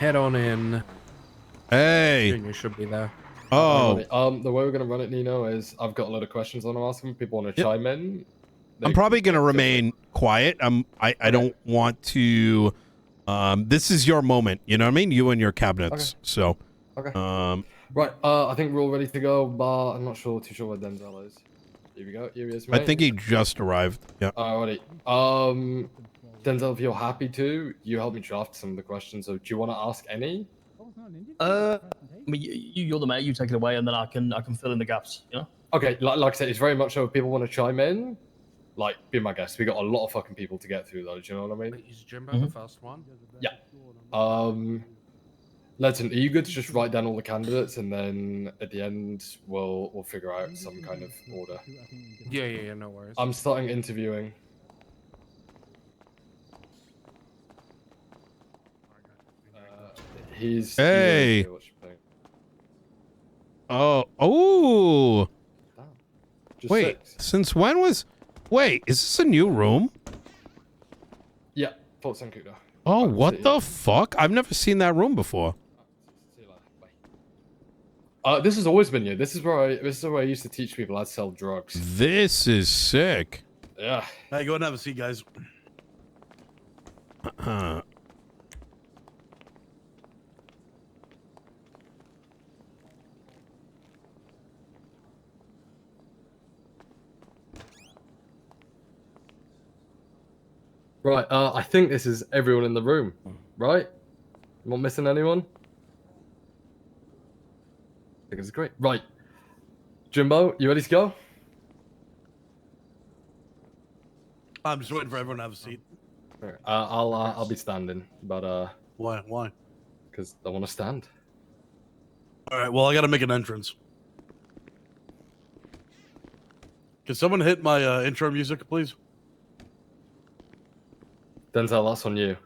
head on in. Hey. Junior should be there. Oh. The way we're gonna run it, Nino, is I've got a lot of questions I want to ask them. People want to chime in. I'm probably gonna remain quiet. I don't want to. This is your moment. You know what I mean? You and your cabinets. So. Okay. Right. I think we're all ready to go, but I'm not too sure where Denzel is. Here we go. Here he is, mate. I think he just arrived. Yeah. Alrighty. Denzel, if you're happy to, you help me draft some of the questions. So, do you want to ask any? I mean, you're the mate. You take it away, and then I can fill in the gaps. You know. Okay. Like I said, it's very much so. If people want to chime in, like, be my guest. We got a lot of fucking people to get through, though. Do you know what I mean? Is Jimbo the first one? Yeah. Legend, are you good to just write down all the candidates, and then at the end we'll figure out some kind of order? Yeah. No worries. I'm starting interviewing. Hey. Oh. Wait. Since when was? Wait. Is this a new room? Yeah. Fort Sankuda. Oh, what the fuck? I've never seen that room before. This has always been new. This is where I used to teach people how to sell drugs. This is sick. Yeah. Hey, go ahead and have a seat, guys. Right. I think this is everyone in the room. Right? I'm not missing anyone. I think it's great. Right. Jimbo, you ready to go? I'm just waiting for everyone to have a seat. I'll be standing, but Why? Why? Because I want to stand. All right. Well, I got to make an entrance. Can someone hit my intro music, please? Denzel, that's on you.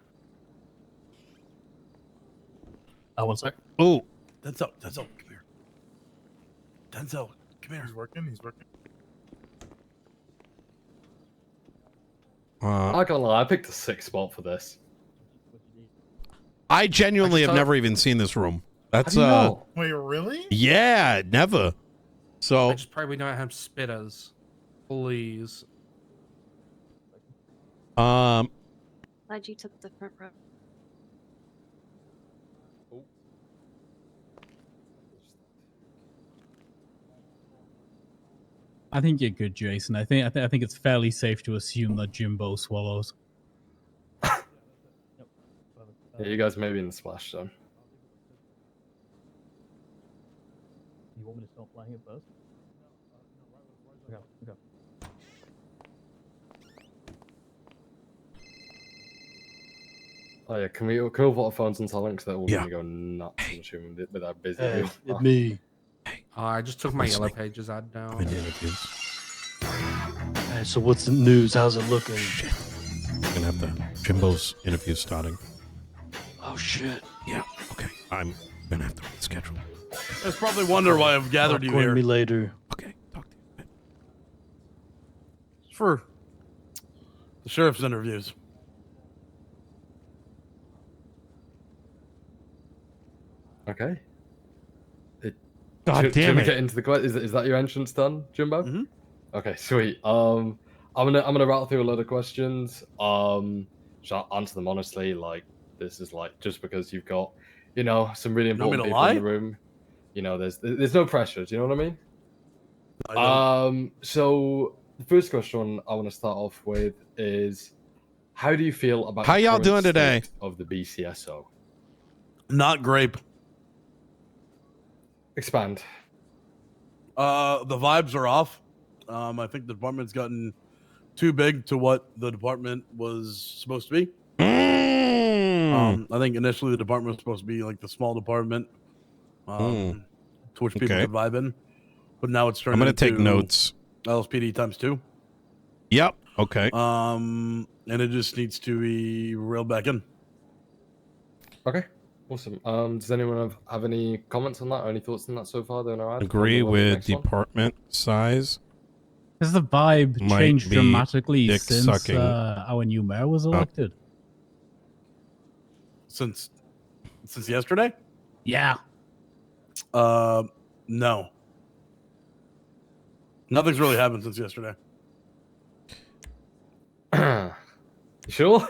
One sec. Oh. Denzel, come here. Denzel, come here. He's working. I can't lie, I picked a sick spot for this. I genuinely have never even seen this room. That's Wait, really? Yeah, never. So I just pray we don't have spitters. Please. Glad you took the front row. I think you're good, Jason. I think it's fairly safe to assume that Jimbo swallows. Yeah, you guys may be in the splash zone. You want me to start playing it first? Okay. Oh yeah, can we all put our phones on silent because they're all gonna go nuts? I'm assuming with that busy. It's me. I just took my Yellow Pages ad down. Hey, so what's the news? How's it looking? Shit. We're gonna have the Jimbo's interview starting. Oh shit. Yeah. Okay. I'm gonna have to reschedule. That's probably wonder why I've gathered you here. Me later. Okay. Talk to you. It's for the sheriff's interviews. Okay. God Should damn we it. get into the question? Is that your entrance done, Jimbo? Mm-hmm. Okay, sweet. I'm gonna rattle through a lot of questions. Shall I answer them honestly? Like, this is like just because you've got, some really important people in the room. There's no pressure. Do you know what I mean? So the first question I want to start off with is, how do you feel about how the y'all current doing today? state of the BCSO? Not grape. Expand. The vibes are off. I think the department's gotten too big to what the department was supposed to be. I think initially the department was supposed to be like the small department, to which people could vibe in, but now it's turning. I'm gonna take notes. LSPD times 2. Yep. Okay. And it just needs to be reeled back in. Okay. Awesome. Does anyone have any comments on that or any thoughts on that so far? Agree with department size. Has the vibe changed dramatically since sucking. our new mayor was elected? Since Since yesterday? Yeah. No. Nothing's really happened since yesterday. Sure.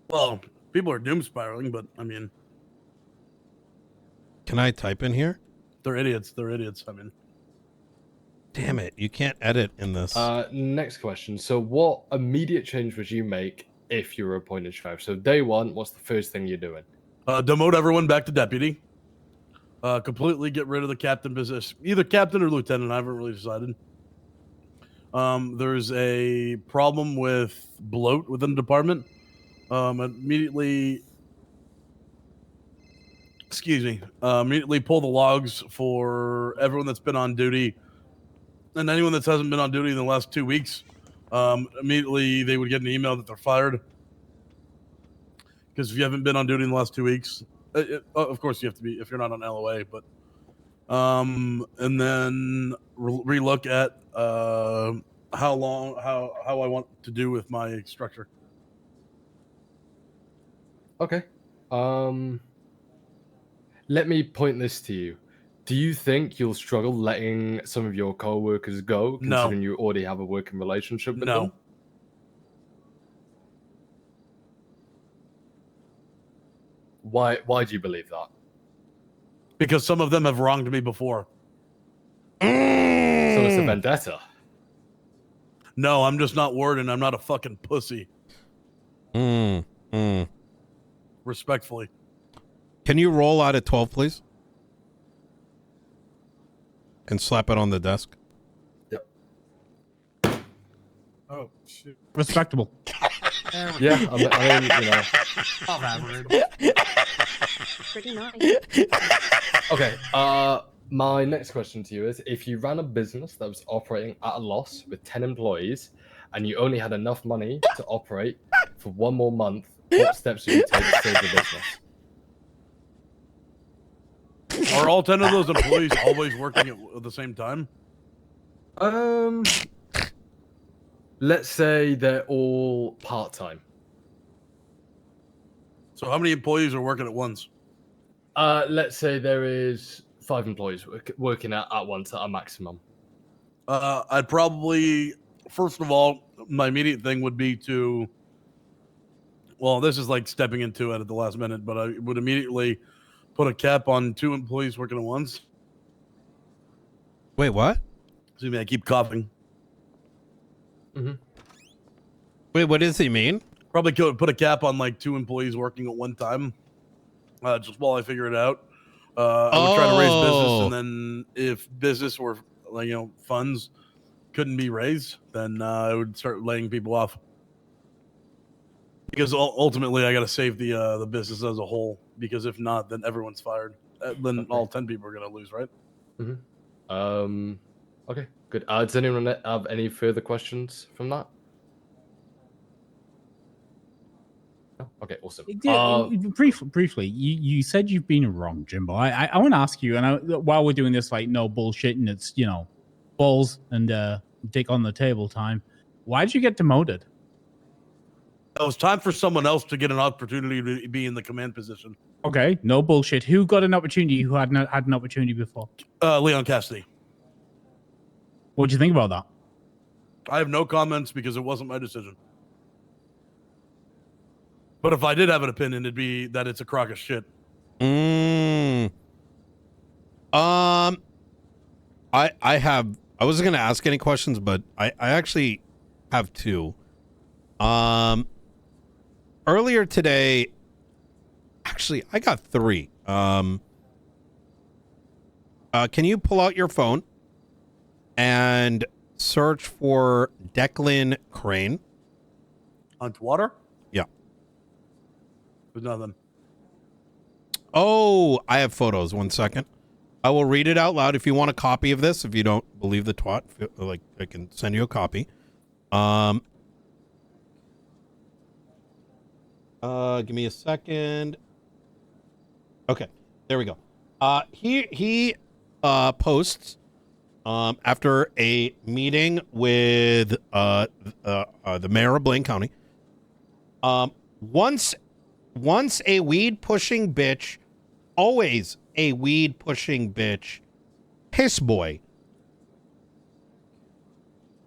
Well, people are doom spiraling, but I mean, Can I type in here? they're idiots. They're idiots. I mean, damn it, you can't edit in this. Next question. So, what immediate change would you make if you were appointed sheriff? So, day one, what's the first thing you're doing? demote everyone back to deputy. Completely get rid of the captain position, either captain or lieutenant. I haven't really decided. There's a problem with bloat within the department. Immediately pull the logs for everyone that's been on duty, and anyone that hasn't been on duty in the last 2 weeks. Immediately they would get an email that they're fired. Because if you haven't been on duty in the last 2 weeks, of course you have to be if you're not on LOA. But and then relook at how I want to do with my structure. Okay. Let me point this to you. Do you think you'll struggle letting some of your co-workers go, considering you already have a working relationship with them? Why do you believe that? Because some of them have wronged me before. So it's a vendetta. No, I'm just not warden. I'm not a fucking pussy. Respectfully. Can you roll out at 12, please? And slap it on the desk. Yep. Oh, shit. Respectable. Yeah, I mean, you know. Above average. Pretty nice. Okay, my next question to you is, if you ran a business that was operating at a loss with 10 employees, and you only had enough money to operate for 1 more month, what steps would you take to save the business? Are all 10 of those employees always working at the same time? Let's say they're all part-time. So how many employees are working at once? Let's say there is 5 employees working at once at a maximum. I'd probably, first of all, my immediate thing would be to, well, this is like stepping into it at the last minute, but I would immediately put a cap on 2 employees working at once. Wait, what? Excuse me, I keep coughing. Mm-hmm. Wait, what does he mean? Probably could put a cap on like 2 employees working at one time, just while I figure it out. I would try to raise business, and then if business or funds couldn't be raised, then I would start laying people off. Because ultimately, I got to save the business as a whole. Because if not, then everyone's fired. Then all 10 people are going to lose, right? Mm-hmm. Okay, good. Does anyone have any further questions from that? No? Okay, awesome. Briefly, you said you've been wrong, Jimbo. I want to ask you, and while we're doing this, like, no bullshit, and it's, balls and dick on the table time, why did you get demoted? It was time for someone else to get an opportunity to be in the command position. Okay, no bullshit. Who got an opportunity who had had an opportunity before? Leon Cassidy. What do you think about that? I have no comments because it wasn't my decision. But if I did have an opinion, it'd be that it's a crock of shit. I wasn't going to ask any questions, but I actually have 2. Earlier today, actually, I got 3. Can you pull out your phone and search for Declan Crane? On water? Yeah. There's nothing. Oh, I have photos. 1 second. I will read it out loud. If you want a copy of this, if you don't believe the twat, like, I can send you a copy. Give me a second. Okay, there we go. He posts after a meeting with the mayor of Blaine County. Once Once a weed pushing bitch, always a weed pushing bitch. Piss boy.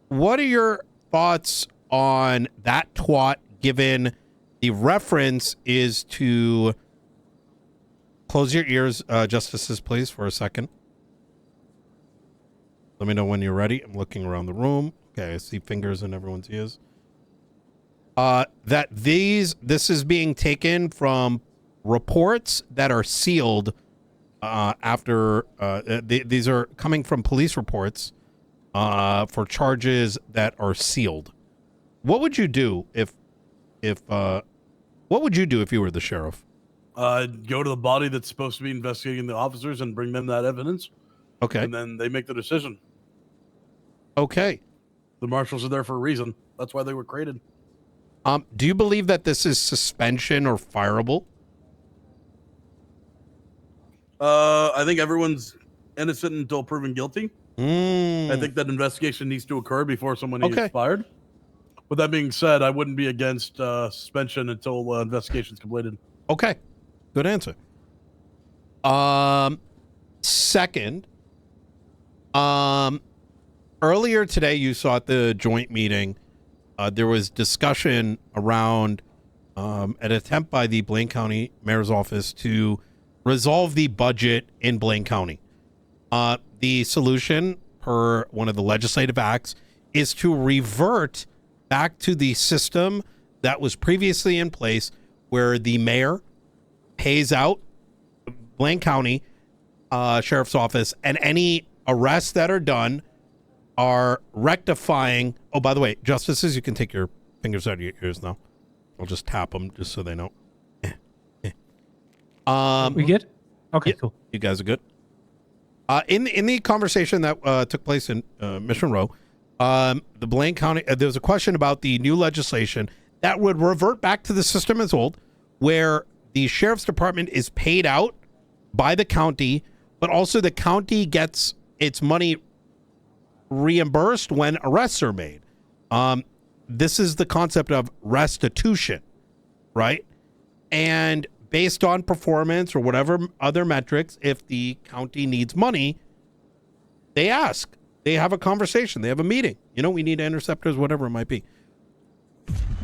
What are your thoughts on that twat, given the reference is to... Close your ears, justices, please, for a second. Let me know when you're ready. I'm looking around the room. Okay, I see fingers in everyone's ears. This is being taken from reports that are sealed these are coming from police reports for charges that are sealed. What would you do if you were the sheriff? Go to the body that's supposed to be investigating the officers and bring them that evidence. Okay. And then they make the decision. Okay. The marshals are there for a reason. That's why they were created. Do you believe that this is suspension or fireable? I think everyone's innocent until proven guilty. I think that investigation needs to occur before someone is fired. With that being said, I wouldn't be against suspension until investigation's completed. Okay. Good answer. Second, earlier today you saw at the joint meeting, there was discussion around an attempt by the Blaine County Mayor's Office to resolve the budget in Blaine County. The solution, per one of the legislative acts, is to revert back to the system that was previously in place, where the mayor pays out Blaine County Sheriff's Office, and any arrests that are done are rectifying. Oh, by the way, justices, you can take your fingers out of your ears now. I'll just tap them just so they know. We good? Okay, yeah, cool. You guys are good. In the conversation that took place in Mission Row, the Blaine County, there was a question about the new legislation that would revert back to the system as old, where the sheriff's department is paid out by the county, but also the county gets its money reimbursed when arrests are made. This is the concept of restitution, right? And based on performance or whatever other metrics, if the county needs money, they ask. They have a conversation. They have a meeting. You know, we need interceptors, whatever it might be.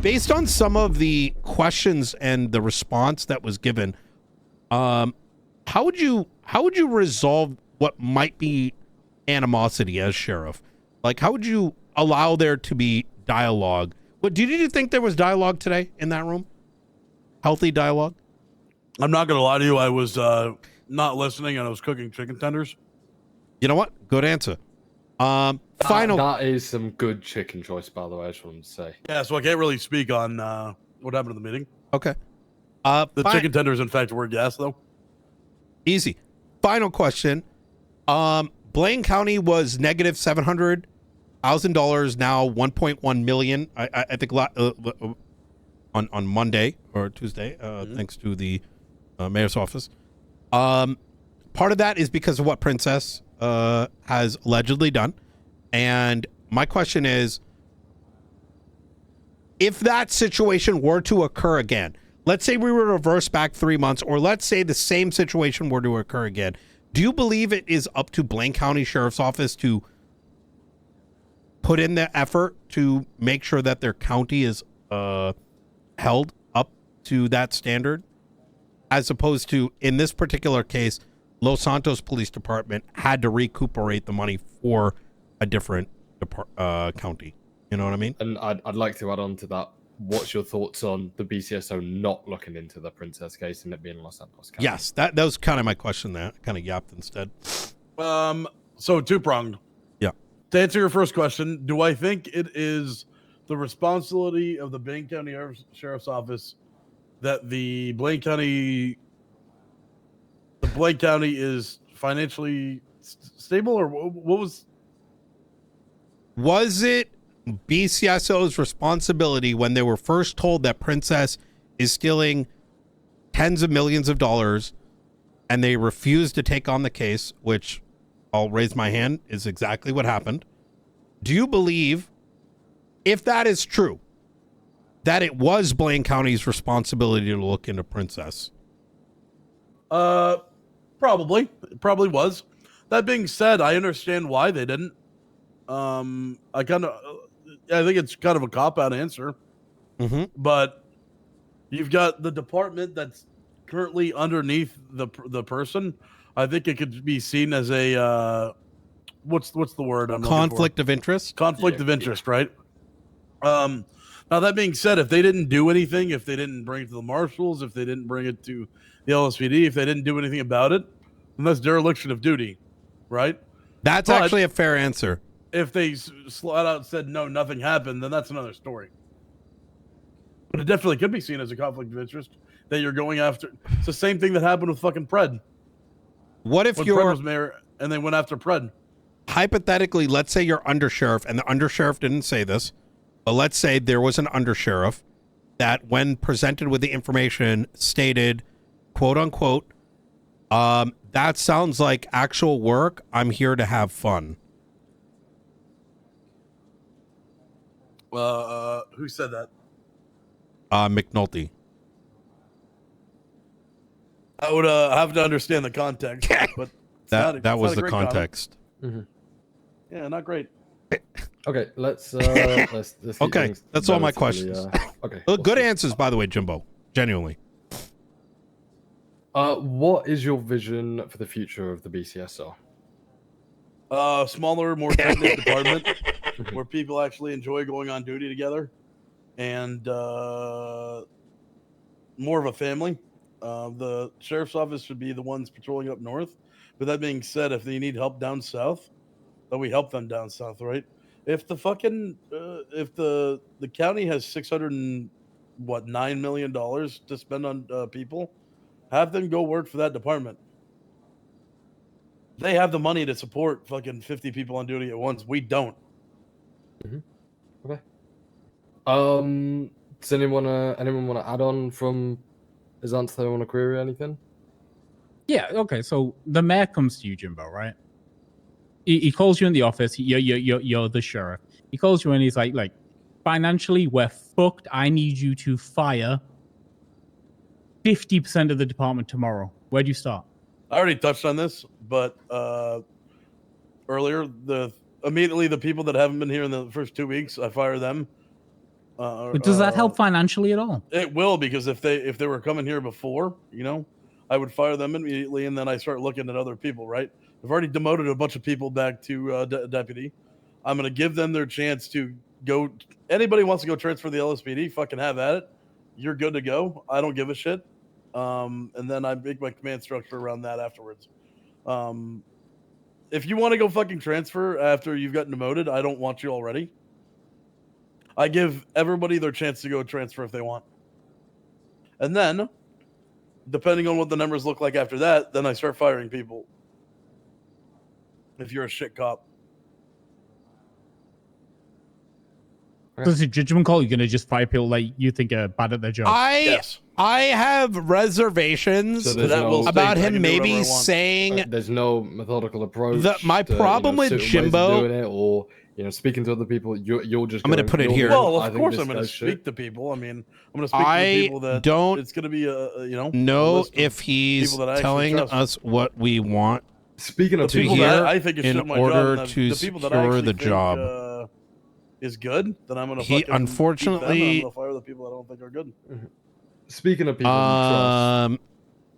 Based on some of the questions and the response that was given, how would you resolve what might be animosity as sheriff? Like, how would you allow there to be dialogue? What did you think there was dialogue today in that room? Healthy dialogue? I'm not gonna lie to you. I was not listening, and I was cooking chicken tenders. You know what? Good answer. Final. That is some good chicken choice, by the way. I just wanted to say. Yeah, so I can't really speak on what happened in the meeting. Okay. The chicken tenders, in fact, were gas though. Easy. Final question. Blaine County was negative $700,000, now $1.1 million. I think on Monday or Tuesday, thanks to the mayor's office. Part of that is because of what Princess has allegedly done. And my question is, if that situation were to occur again, let's say we were to reverse back 3 months, or let's say the same situation were to occur again, do you believe it is up to Blaine County Sheriff's Office to put in the effort to make sure that their county is held up to that standard, as opposed to, in this particular case, Los Santos Police Department had to recuperate the money for a different county? You know what I mean? And I'd like to add on to that. What's your thoughts on the BCSO not looking into the Princess case and it being Los Santos County? Yes, that was kind of my question there. I kind of yapped instead. So two-pronged. Yeah. To answer your first question, do I think it is the responsibility of the Blaine County Sheriff's Office that the Blaine County is financially stable, or what was? Was it BCSO's responsibility when they were first told that Princess is stealing tens of millions of dollars and they refused to take on the case, which I'll raise my hand is exactly what happened? Do you believe, if that is true, that it was Blaine County's responsibility to look into Princess? Probably. It probably was. That being said, I understand why they didn't. I think it's kind of a cop-out answer. Mm-hmm. But you've got the department that's currently underneath the person. I think it could be seen as a what's the word I'm looking for? Conflict of interest. Conflict of interest, right? Now that being said, if they didn't do anything, if they didn't bring it to the marshals, if they didn't bring it to the LSPD, if they didn't do anything about it, then that's dereliction of duty, right? That's But actually a fair answer. if they flat out said no, nothing happened, then that's another story. But it definitely could be seen as a conflict of interest that you're going after. It's the same thing that happened with fucking Pred. What if When you're Pred was mayor and they went after Pred? hypothetically, let's say you're undersheriff, and the undersheriff didn't say this, but let's say there was an undersheriff that, when presented with the information, stated, quote unquote, that sounds like actual work. I'm here to have fun. Who said that? McNulty. I would have to understand the context, but That was the context. Mm-hmm. Yeah, not great. Okay, let's keep Okay, things that's all my relatively, questions. okay. Good answers, by the way, Jimbo. Genuinely. What is your vision for the future of the BCSO? Smaller, more tight-knit department where people actually enjoy going on duty together, and more of a family. The sheriff's office should be the ones patrolling up north. But that being said, if they need help down south, then we help them down south, right? If the fucking if the county has $609 million to spend on people, have them go work for that department. They have the money to support fucking 50 people on duty at once. We don't. Mm-hmm. Okay. Does anyone want to add on from his answer on a query or anything? Yeah, okay. So the mayor comes to you, Jimbo, right? He calls you in the office. You're the sheriff. He calls you and he's like, financially, we're fucked. I need you to fire 50% of the department tomorrow. Where do you start? I already touched on this, but earlier, immediately the people that haven't been here in the first 2 weeks, I fire them. But does that help financially at all? It will, because if they were coming here before, I would fire them immediately, and then I start looking at other people. Right? I've already demoted a bunch of people back to deputy. I'm going to give them their chance to go. Anybody wants to go transfer the LSPD, fucking have at it. You're good to go. I don't give a shit. And then I make my command structure around that afterwards. If you want to go fucking transfer after you've gotten demoted, I don't want you already. I give everybody their chance to go transfer if they want. And then, depending on what the numbers look like after that, then I start firing people. If you're a shit cop. So it's a judgment call. You're gonna just fire people like you think are bad at their job. Yes. I have reservations So there's no- about I can him do maybe whatever I want. saying There's no methodical approach. My problem with certain ways of Jimbo- doing it, or speaking to other people. You're just. I'm gonna put it you're here. going, Well, "I of think course this I'm going to guy's shit." speak to people. I mean, I'm going to speak to I the people that don't it's going to be a know list of if he's people that I actually telling trust. us what we want Speaking of to people hear that I think is in shit my order job, and to the people that I secure actually the think, job. Is good, then I'm going to He unfortunately- fire the people I don't think are good. Speaking of people you trust, Who do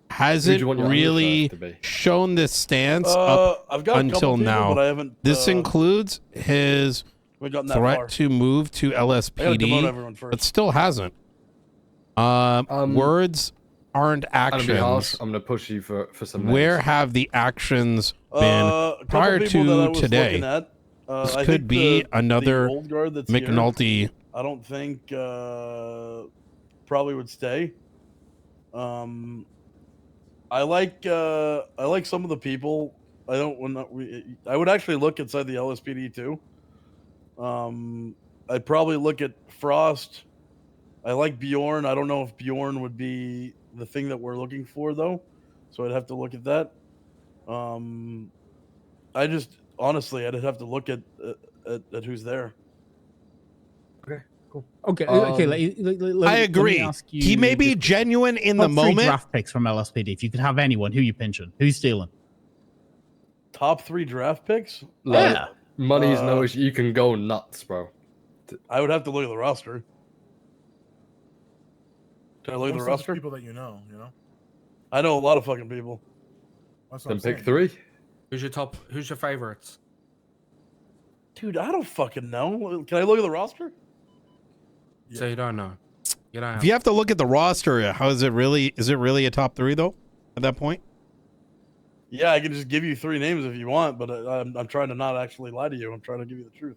hasn't you want your really undersheriff to be? shown this stance up I've got a until couple people, now. but I haven't. This includes his we've gotten that far. threat to move to I gotta demote LSPD, everyone first. but still hasn't. Words aren't I'm gonna be harsh. actions. I'm gonna push you for some. Names. Where have the actions been A couple prior people that I to was today? looking at, This I could think be the another old guard that's here, McNulty. I don't think probably would stay. I like some of the people. I would actually look inside the LSPD too. I'd probably look at Frost. I like Bjorn. I don't know if Bjorn would be the thing that we're looking for though, so I'd have to look at that. I just honestly, I'd have to look at who's there. Okay. Okay, I agree. He may be genuine in the top three moment. draft picks from LSPD. If you could have anyone, who you pinching? Who you stealing? Top 3 draft picks? Like, Yeah. money's no issue. You can go nuts, bro. I would have to look at the roster. Can I look at the Most of roster? people that you know. I know a lot of fucking people. That's what Then I'm pick saying. 3. Who's your favorites? Dude, I don't fucking know. Can I look at the roster? Yeah. So you don't know. You don't If have. you have to look at the roster, how is it really? Is it really a top 3 though? At that point? Yeah, I can just give you 3 names if you want, but I'm trying to not actually lie to you. I'm trying to give you the truth.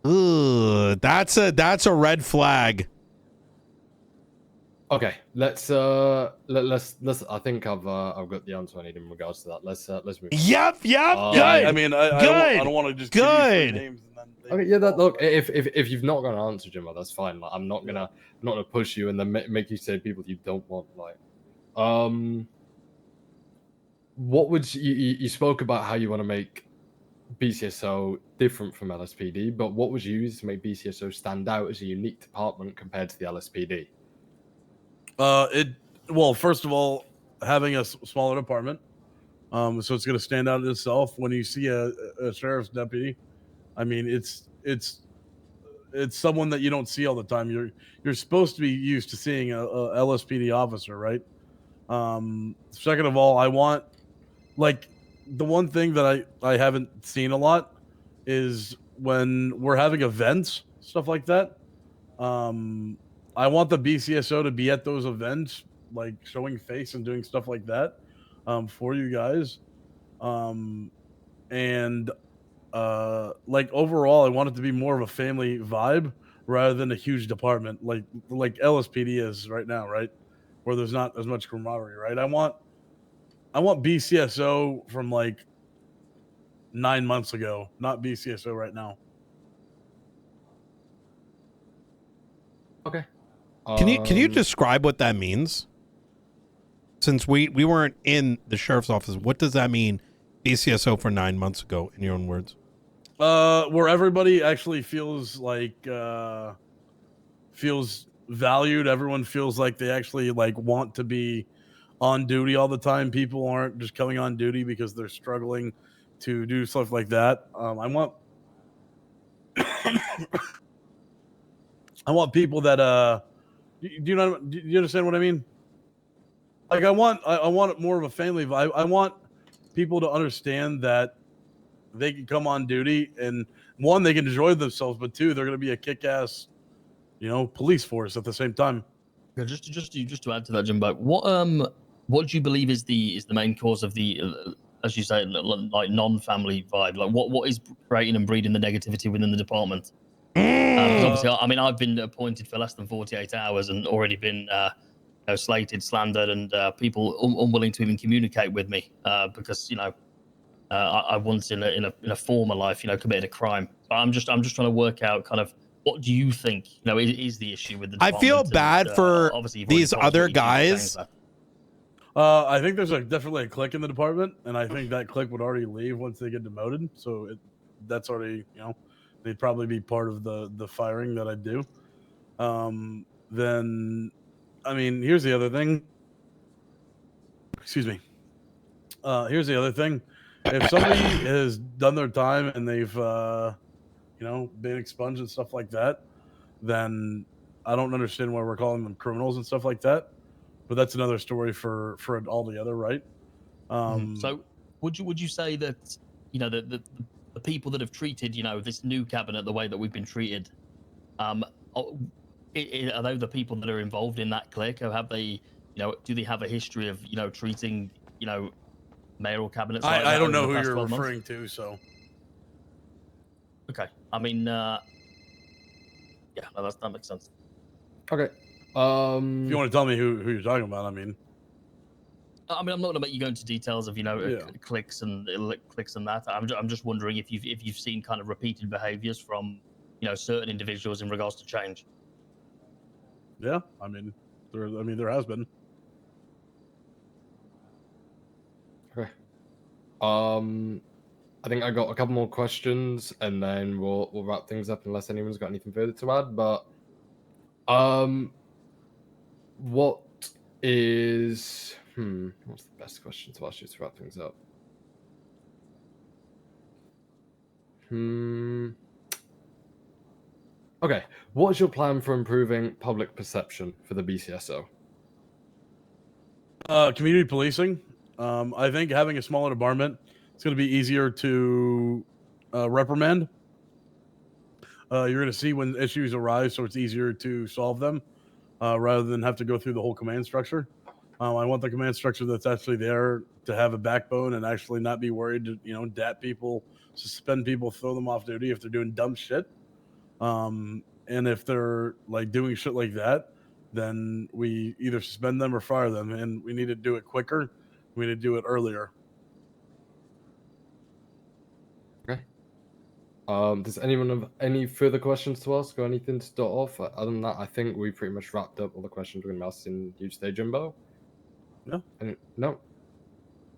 Ooh, that's a red flag. Okay, let's. I think I've got the answer I need in regards to that. Let's move. Yep. Good. I mean, I don't want to just give you 3 Good. names and then Okay, yeah. Look, if you've not got an answer, Jimbo, that's fine. Like, I'm not gonna push you and then make you say people you don't want. Like, what would you spoke about how you want to make BCSO different from LSPD, but what would you use to make BCSO stand out as a unique department compared to the LSPD? Well, first of all, having a smaller department, so it's going to stand out in itself. When you see a sheriff's deputy, I mean, it's someone that you don't see all the time. You're supposed to be used to seeing a LSPD officer, right? Second of all, I want, like, the one thing that I haven't seen a lot is when we're having events, stuff like that. I want the BCSO to be at those events, like showing face and doing stuff like that, for you guys. Like, overall, I want it to be more of a family vibe rather than a huge department like LSPD is right now, right? Where there's not as much camaraderie, right? I want BCSO from like 9 months ago, not BCSO right now. Okay. Can you describe what that means? Since we weren't in the sheriff's office, what does that mean, BCSO for 9 months ago, in your own words? Where everybody actually feels like feels valued. Everyone feels like they actually like want to be on duty all the time. People aren't just coming on duty because they're struggling to do stuff like that. I want I want people that do you understand what I mean? Like, I want more of a family vibe. I want people to understand that they can come on duty and, one, they can enjoy themselves, but 2, they're going to be a kick-ass, police force at the same time. Yeah, just to add to that, Jimbo, what do you believe is the main cause of the, as you say, like non-family vibe? Like, what is creating and breeding the negativity within the department? Because obviously, I mean, I've been appointed for less than 48 hours and already been slated, slandered, and people unwilling to even communicate with me because I once in a former life committed a crime. But I'm just trying to work out kind of what do you think is the issue with the department. I feel bad for these other guys. I think there's definitely a clique in the department, and I think that clique would already leave once they get demoted. So that's already, they'd probably be part of the firing that I do. Then, I mean, here's the other thing. Excuse me. Here's the other thing. If somebody has done their time and they've, been expunged and stuff like that, then I don't understand why we're calling them criminals and stuff like that. But that's another story for all together, right? So would you say that the people that have treated this new cabinet the way that we've been treated, are they the people that are involved in that clique, or have they do they have a history of treating mayoral cabinets like that? I don't know over the who past you're 12 months? referring to, so Okay, I mean yeah, no, that makes sense. Okay. if you want to tell me who you're talking about, I mean, I'm not going to make you go into details of clicks and that. I'm just wondering if you've seen kind of repeated behaviors from certain individuals in regards to change. yeah, I mean there has been. Okay. I think I got a couple more questions, and then we'll wrap things up unless anyone's got anything further to add. But what is what's the best question to ask you to wrap things up? Okay, what is your plan for improving public perception for the BCSO? Community policing. I think having a smaller department, it's going to be easier to reprimand. You're going to see when issues arise, so it's easier to solve them rather than have to go through the whole command structure. I want the command structure that's actually there to have a backbone and actually not be worried to, DAT people, suspend people, throw them off duty if they're doing dumb shit. And if they're like doing shit like that, then we either suspend them or fire them, and we need to do it quicker. We need to do it earlier. Okay. Does anyone have any further questions to ask or anything to start off? Other than that, I think we pretty much wrapped up all the questions we're going to be asking you today, Jimbo. No. No.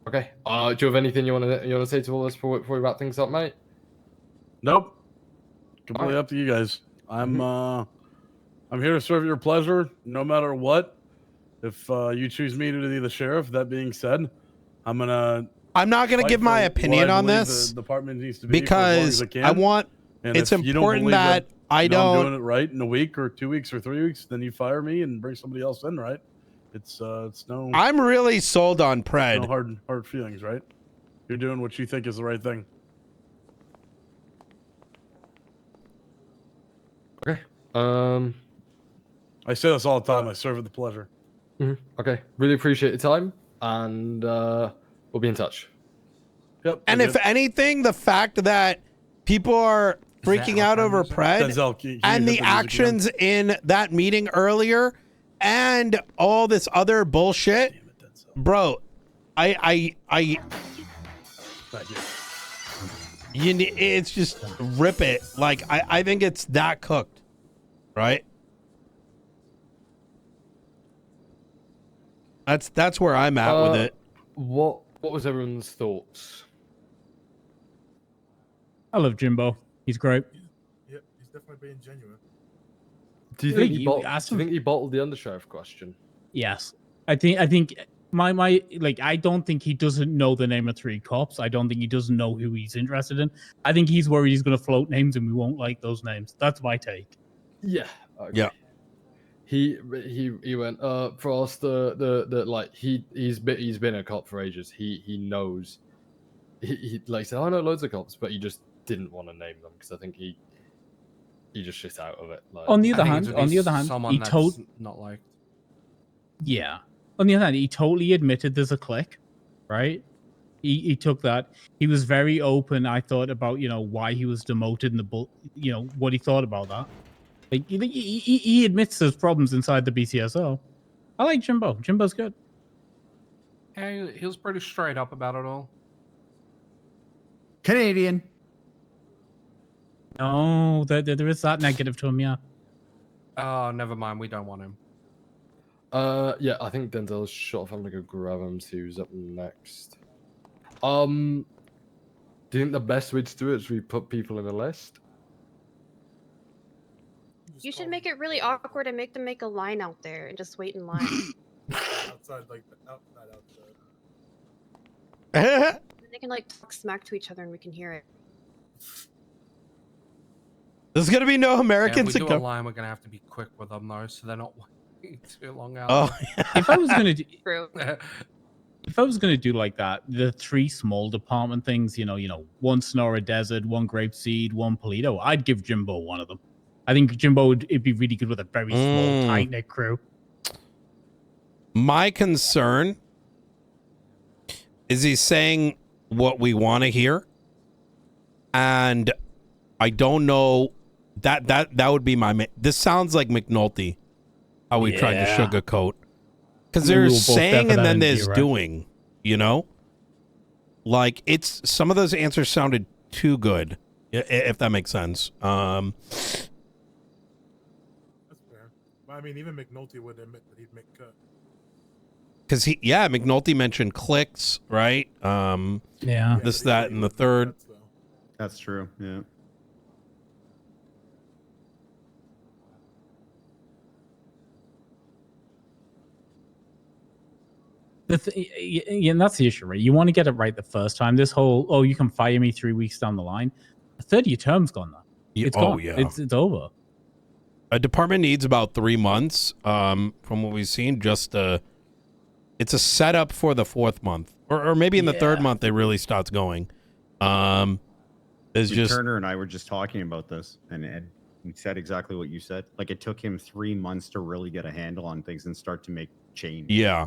Okay. Do you have anything you want to say to all this before we wrap things up, mate? Nope. Completely up to you guys. I'm here to serve your pleasure, no matter what. If you choose me to be the sheriff, that being said, I'm not gonna give my opinion on this the department needs to be because I want. And it's if you don't important believe that I I'm don't. doing it right in a week or 2 weeks or 3 weeks, then you fire me and bring somebody else in, right? It's no. I'm really sold on Pred. No hard feelings, right? You're doing what you think is the right thing. Okay. I say this all the time. I serve with the pleasure. Okay. Really appreciate your time, and we'll be in touch. Yep. And if anything, the fact that people are freaking out over Pred Denzel, can you and hit the music actions in that meeting earlier and all this other bullshit, again? Damn it, Denzel. bro, I Thank you. it's just rip it. Like I think it's that cooked, right? That's where I'm at with it. What was everyone's thoughts? I love Jimbo. He's great. Yep, he's definitely being genuine. Do you Yeah, think you he bottled, asked do you him- think he bottled the undersheriff question? Yes. I think my like I don't think he doesn't know the name of 3 cops. I don't think he doesn't know who he's interested in. I think he's worried he's gonna float names and we won't like those names. That's my take. Yeah. Okay. Yeah. He went Frost the like he's been a cop for ages. He knows he like said, I know loads of cops, but he just didn't want to name them because I think he just shit out of it. Like, On the I other think hand, it would be someone he that's told not liked. yeah. On the other hand, he totally admitted there's a click, right? He took that. He was very open, I thought, about why he was demoted and what he thought about that. Like he admits there's problems inside the BCSO. I like Jimbo. Jimbo's good. Yeah, he was pretty straight up about it all. Canadian. No, there is that negative to him, yeah. Oh, never mind. We don't want him. yeah, I think Denzel's shot off. I'm gonna go grab him. See who's up next. Do you think the best way to do it is we put people in a list? You should make it really awkward and make them make a line out there and just wait in line. Outside, like outside. They can like talk smack to each other and we can hear it. There's gonna be no Yeah, Americans if we to do a come. line, we're gonna have to be quick with them though, so they're not waiting too long out. Oh, If I was gonna do, True. if I was gonna do like that, the 3 small department things, one Sonora Desert, one Grapeseed, one Polito, I'd give Jimbo one of them. I think Jimbo it'd be really good with a very small, tight knit crew. my concern is he's saying what we want to hear, and I don't know that would be my. This sounds like McNulty, how we tried to Yeah. sugarcoat, because We were there's both there saying for and that then there's interview, right? doing. Like it's some of those answers sounded too good, if that makes sense. That's fair. But I mean, even McNulty would admit that he'd make cut. Because McNulty mentioned clicks, right? Yeah. This, that, and the third. Cuts, though. That's true. Yeah. And that's the issue, right? You want to get it right the first time. This whole, oh, you can fire me 3 weeks down the line. A third of your term's gone now. It's gone. Yeah. It's over. A department needs about 3 months, from what we've seen. Just it's a setup for the 4th month, or maybe in the 3rd month it really starts going. It's just Turner and I were just talking about this, and he said exactly what you said. Like it took him 3 months to really get a handle on things and start to make change. Yeah.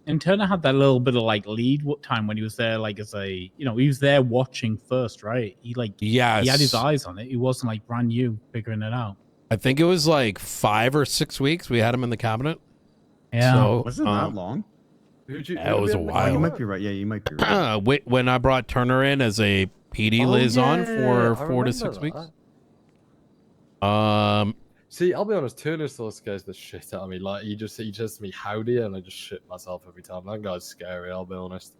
And Turner had that little bit of like lead time when he was there, like as a, he was there watching first, right? He he had his eyes on it. He wasn't like brand new figuring it out. I think it was like 5 or 6 weeks we had him in the cabinet. Yeah. So, wasn't that long? It was a while. Oh, you might be right. Yeah, you might be right. When I brought Turner in as a PD liaison for 4 to 6 weeks. See, I'll be honest, Turner still scares the shit out of me. Like he says to me howdy, and I just shit myself every time. That guy's scary, I'll be honest.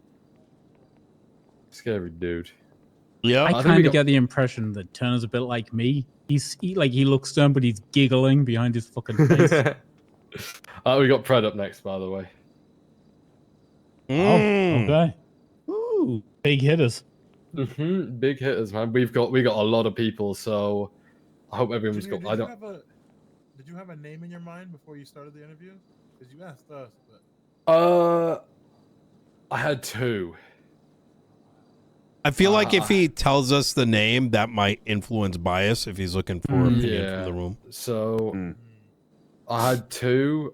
Scary dude. Yeah. I kind of get the impression that Turner's a bit like me. He looks stern, but he's giggling behind his fucking face. We got Pred up next, by the way. Oh, okay. Ooh, big hitters. Big hitters, man. We got a lot of people, so I hope everyone's got. Did you have a name in your mind before you started the interview? Because you asked us, but I had 2. I feel like if he tells us the name, that might influence bias if he's looking for opinion from the room. So I had 2.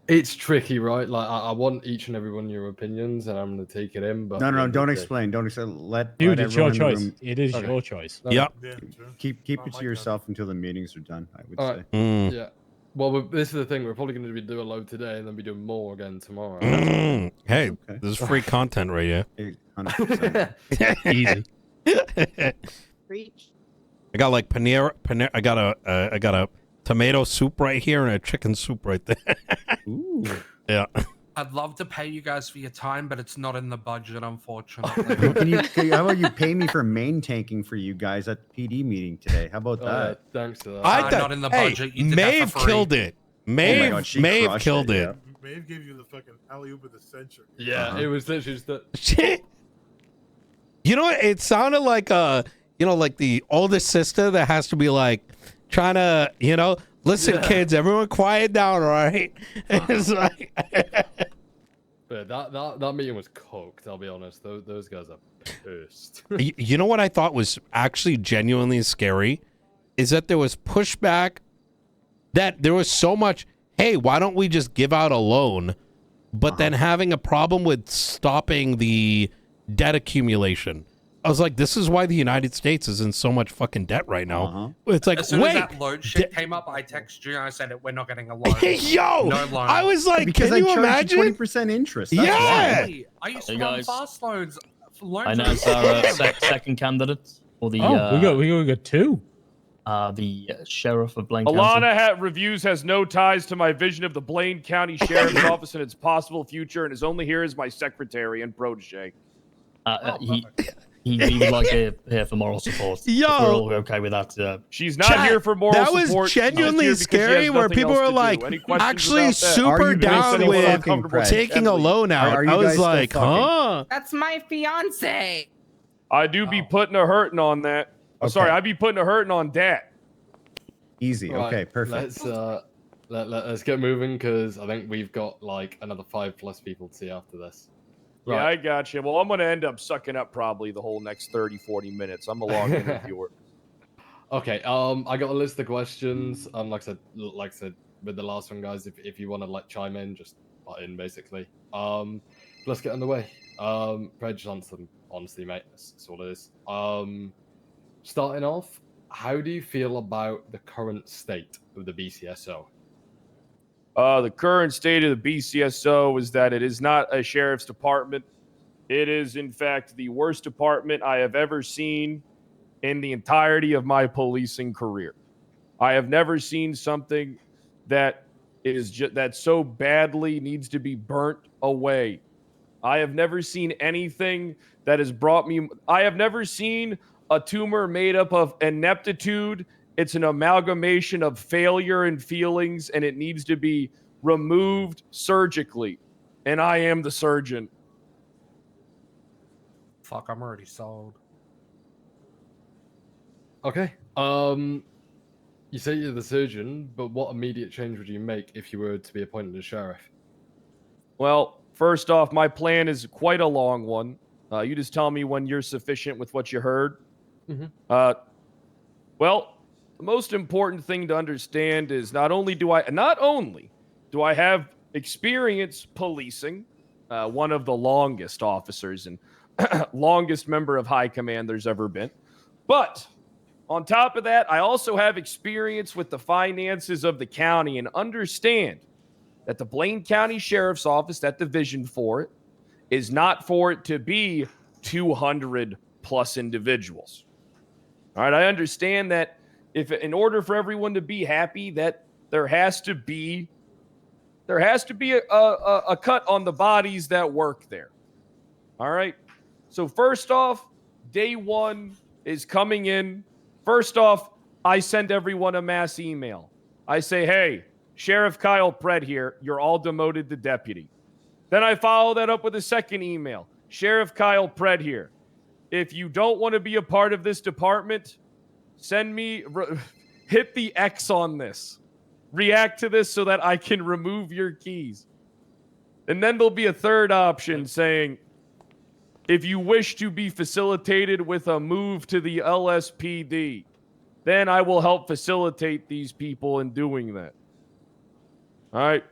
It's tricky, right? Like I want each and every one of your opinions, and I'm going to take it in. But No, don't explain. Don't explain. Dude, it's your choice. It is your choice. Yep. Keep it to yourself until the meetings are done. I would say. Yeah. Well, this is the thing. We're probably going to do a load today, and then be doing more again tomorrow. Hey, this is free content right here. 100%. Easy. Reach. I got like paneer. I got a tomato soup right here and a chicken soup right there. Ooh. Yeah. I'd love to pay you guys for your time, but it's not in the budget, unfortunately. How about you pay me for main tanking for you guys at the PD meeting today? How about that? Thanks to that. Not in the budget. You did Maeve that for free. killed it. Maeve killed it. Maeve gave you the fucking alley-oop of the century. Yeah, it was literally just that. Shit. You know, it sounded like like the oldest sister that has to be like trying to, listen, kids, everyone quiet down, all right? It's like But that meeting was cooked, I'll be honest. Those guys are pissed. You know what I thought was actually genuinely scary is that there was pushback, that there was so much, hey, why don't we just give out a loan? But then having a problem with stopping the debt accumulation. I was like, this is why the United States is in so much fucking debt right now. It's like, As soon wait, as that loan shit came up, I texted you and I said, we're not getting a loan. yo, no loan. I was like, Because can you I charge imagine? you 20% interest. That's Yeah. why. I used to Hey, run guys. fast loans. I know it's our second candidate for the we got 2. The sheriff of Blaine County. Alana reviews has no ties to my vision of the Blaine County Sheriff's Office and its possible future, and is only here as my secretary and protege. He would like to hear for moral support. Yo. We're all okay with that. She's not here for moral that support. was She's just genuinely here because she has scary where nothing people else were to do. like Any questions actually about that? Are super you guys down still with fucking, Brad? taking a loan out. Are you I was guys still like, fucking? huh? That's my fiance. I do be putting a hurting on that. Okay. Sorry, I be putting a hurting on that. Easy. Right, Okay, perfect. Let's get moving because I think we've got like another 5+ people to see after this. Yeah, I got you. Well, I'm going to end up sucking up probably the whole next 30, 40 minutes. I'm a long interviewer. Okay. I got a list of questions. Like I said with the last one, guys. If you want to like chime in, just butt in basically. Let's get underway. Pred, just answer them honestly, mate. That's all it is. Starting off, how do you feel about the current state of the BCSO? The current state of the BCSO is that it is not a sheriff's department. It is, in fact, the worst department I have ever seen in the entirety of my policing career. I have never seen something that that so badly needs to be burnt away. I have never seen anything that has brought me. I have never seen a tumor made up of ineptitude. It's an amalgamation of failure and feelings, and it needs to be removed surgically. And I am the surgeon. Fuck, I'm already sold. Okay. You say you're the surgeon, but what immediate change would you make if you were to be appointed as sheriff? Well, first off, my plan is quite a long one. You just tell me when you're sufficient with what you heard. Mm-hmm. Well, the most important thing to understand is not only do I have experience policing, one of the longest officers and longest member of high command there's ever been, but on top of that, I also have experience with the finances of the county and understand that the Blaine County Sheriff's Office, that division for it, is not for it to be 200 plus individuals. All right, I understand that if in order for everyone to be happy, that there has to be a cut on the bodies that work there. All right. So first off, day one is coming in. First off, I send everyone a mass email. I say, hey, Sheriff Kyle Pred here. You're all demoted to deputy. Then I follow that up with a second email. Sheriff Kyle Pred here. If you don't want to be a part of this department, hit the X on this. React to this so that I can remove your keys. And then there'll be a third option saying, if you wish to be facilitated with a move to the LSPD, then I will help facilitate these people in doing that. All right.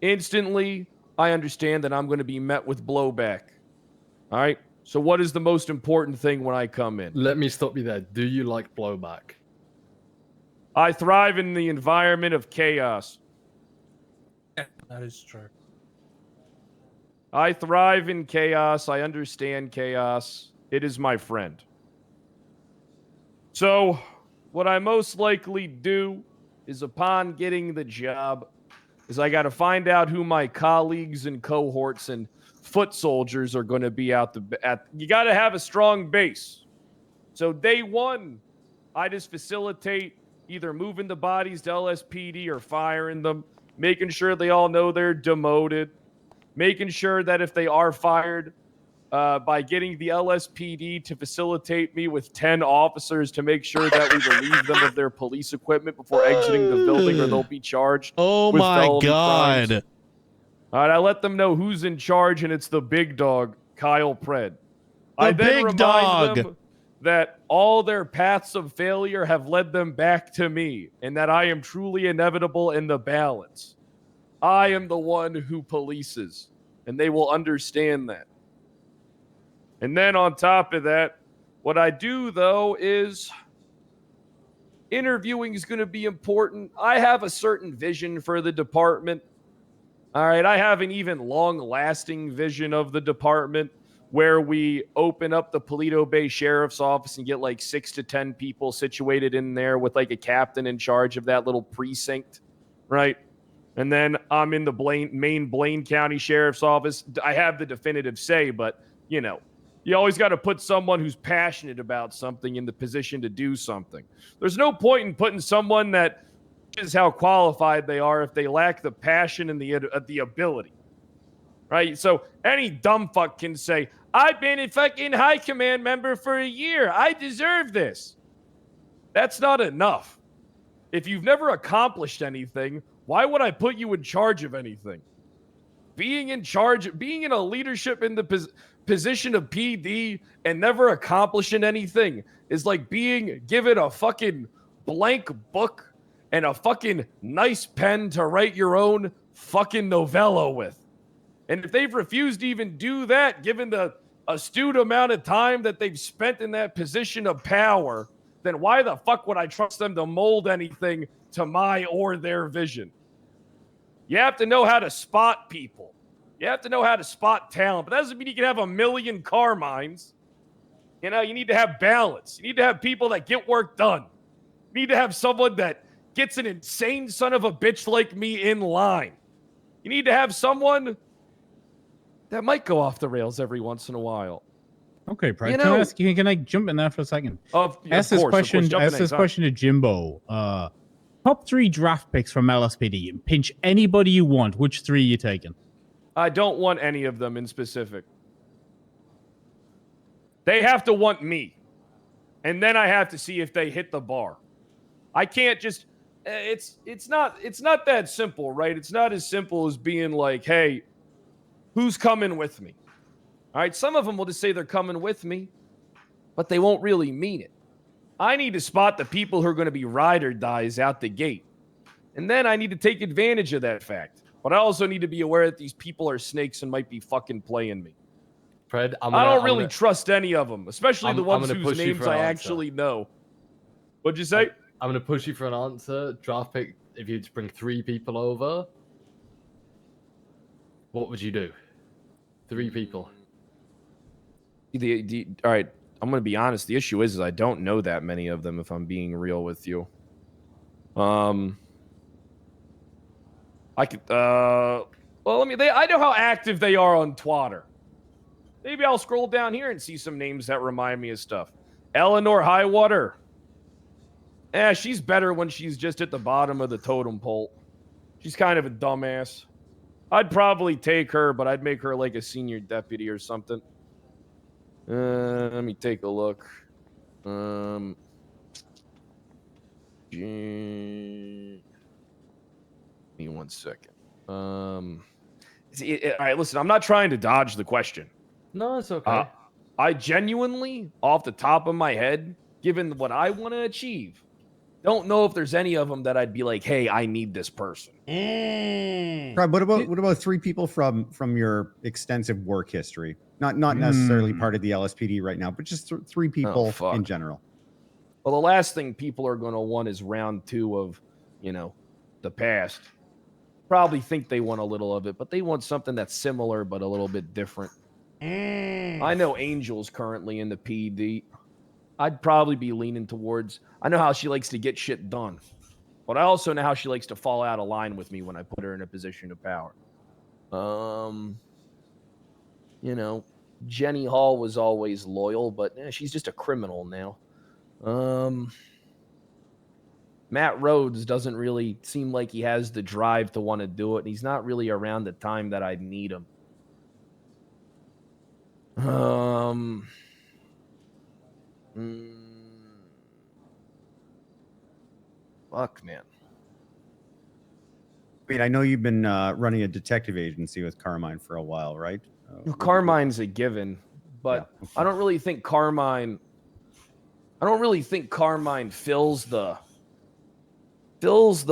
Instantly, I understand that I'm going to be met with blowback. All right. So what is the most important thing when I come in? Let me stop you there. Do you like blowback? I thrive in the environment of chaos. Yeah, that is true. I thrive in chaos. I understand chaos. It is my friend. So, what I most likely do is upon getting the job is I got to find out who my colleagues and cohorts and foot soldiers are going to be you got to have a strong base. So day one, I just facilitate either moving the bodies to LSPD or firing them, making sure they all know they're demoted, making sure that if they are fired, by getting the LSPD to facilitate me with 10 officers to make sure that we relieve them of their police equipment before exiting the building or they'll be charged. Oh with my felony God. crimes. All right, I let them know who's in charge, and it's the big dog, Kyle Pred. I then remind them that all their paths of failure have led them back to me, and that I am truly inevitable in the balance. I am the one who polices, and they will understand that. And then on top of that, what I do, though, is interviewing is going to be important. I have a certain vision for the department. All right, I have an even long-lasting vision of the department where we open up the Paleto Bay Sheriff's Office and get like 6 to 10 people situated in there with like a captain in charge of that little precinct, right? And then I'm in the main Blaine County Sheriff's Office. I have the definitive say, but, you know, you always got to put someone who's passionate about something in the position to do something. There's no point in putting someone that is how qualified they are if they lack the passion and the ability, right? So any dumb fuck can say, I've been a fucking high command member for a year. I deserve this. That's not enough. If you've never accomplished anything, why would I put you in charge of anything? Being in charge, being in a leadership in the position of PD and never accomplishing anything is like being given a fucking blank book and a fucking nice pen to write your own fucking novella with. And if they've refused to even do that, given the astute amount of time that they've spent in that position of power, then why the fuck would I trust them to mold anything to my or their vision? You have to know how to spot people. You have to know how to spot talent. But that doesn't mean you can have a million Carmines. You know, you need to have balance. You need to have people that get work done. You need to have someone that gets an insane son of a bitch like me in line. You need to have someone that might go off the rails every once in a while. Okay, Brad. You Can know- I ask? Can I jump in there for a second? Ask this question to Jimbo. Top 3 draft picks from LSPD. Pinch anybody you want. Which 3 are you taking? I don't want any of them in specific. They have to want me. And then I have to see if they hit the bar. I can't just it's not that simple, right? It's not as simple as being like, "Hey, who's coming with me?" All right, some of them will just say they're coming with me, but they won't really mean it. I need to spot the people who are going to be ride or dies out the gate. And then I need to take advantage of that fact. But I also need to be aware that these people are snakes and might be fucking playing me. Fred, I don't really trust any of them, especially the ones whose names I actually know. What'd you say? I'm going to push you for an answer. Draft pick, if you had to bring 3 people over, what would you do? 3 people. All right, I'm going to be honest. The issue is I don't know that many of them, if I'm being real with you. I could, well, I know how active they are on Twitter. Maybe I'll scroll down here and see some names that remind me of stuff. Eleanor Highwater. She's better when she's just at the bottom of the totem pole. She's kind of a dumbass. I'd probably take her, but I'd make her like a senior deputy or something. Let me take a look. Give me 1 second. All right, listen, I'm not trying to dodge the question. No, it's okay. I genuinely, off the top of my head, given what I want to achieve, don't know if there's any of them that I'd be like, hey, I need this person. Right, what about 3 people from your extensive work history? Not necessarily part of the LSPD right now, but just 3 people in general. Well, the last thing people are going to want is round 2 of, the past. Probably think they want a little of it, but they want something that's similar but a little bit different. I know Angel's currently in the PD. I'd probably be leaning towards, I know how she likes to get shit done, but I also know how she likes to fall out of line with me when I put her in a position of power. Jenny Hall was always loyal, but she's just a criminal now. Matt Rhodes doesn't really seem like he has the drive to want to do it, and he's not really around the time that I'd need him. Fuck, man. I mean, I know you've been running a detective agency with Carmine for a while, right? Carmine's a given, but yeah, okay. I don't really think Carmine fills the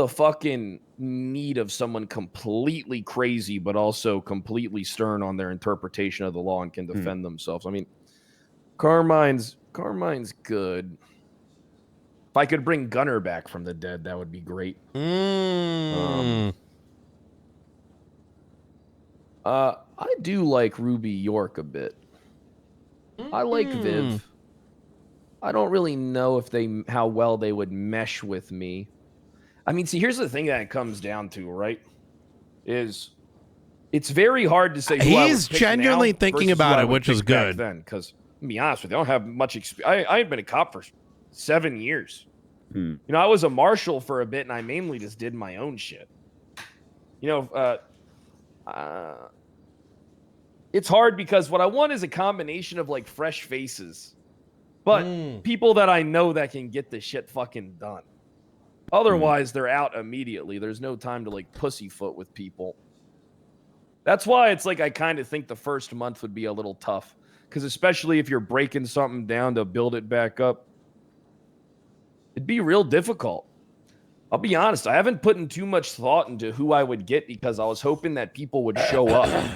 fucking need of someone completely crazy, but also completely stern on their interpretation of the law and can defend themselves. I mean, Carmine's good. If I could bring Gunner back from the dead, that would be great. I do like Ruby York a bit. I like Viv. I don't really know how well they would mesh with me. I mean, see, here's the thing that it comes down to, right? Is it's very hard to say who he's genuinely thinking about it, which is good. Then, because to be honest with you, I don't have much experience. I ain't been a cop for 7 years. I was a marshal for a bit, and I mainly just did my own shit. It's hard because what I want is a combination of like fresh faces, but people that I know that can get the shit fucking done. Otherwise, they're out immediately. There's no time to like pussyfoot with people. That's why it's like I kind of think the first month would be a little tough, because especially if you're breaking something down to build it back up, it'd be real difficult. I'll be honest, I haven't put in too much thought into who I would get because I was hoping that people would show up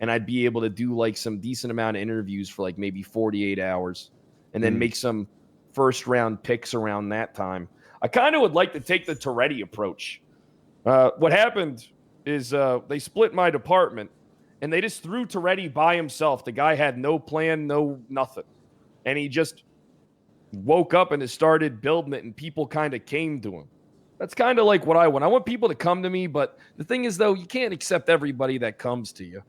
and I'd be able to do like some decent amount of interviews for like maybe 48 hours and then make some first round picks around that time. I kind of would like to take the Toretti approach. What happened is they split my department and they just threw Toretti by himself. The guy had no plan, no nothing. And he just woke up and has started building it and people kind of came to him. That's kind of like what I want. I want people to come to me, but the thing is, though, you can't accept everybody that comes to you.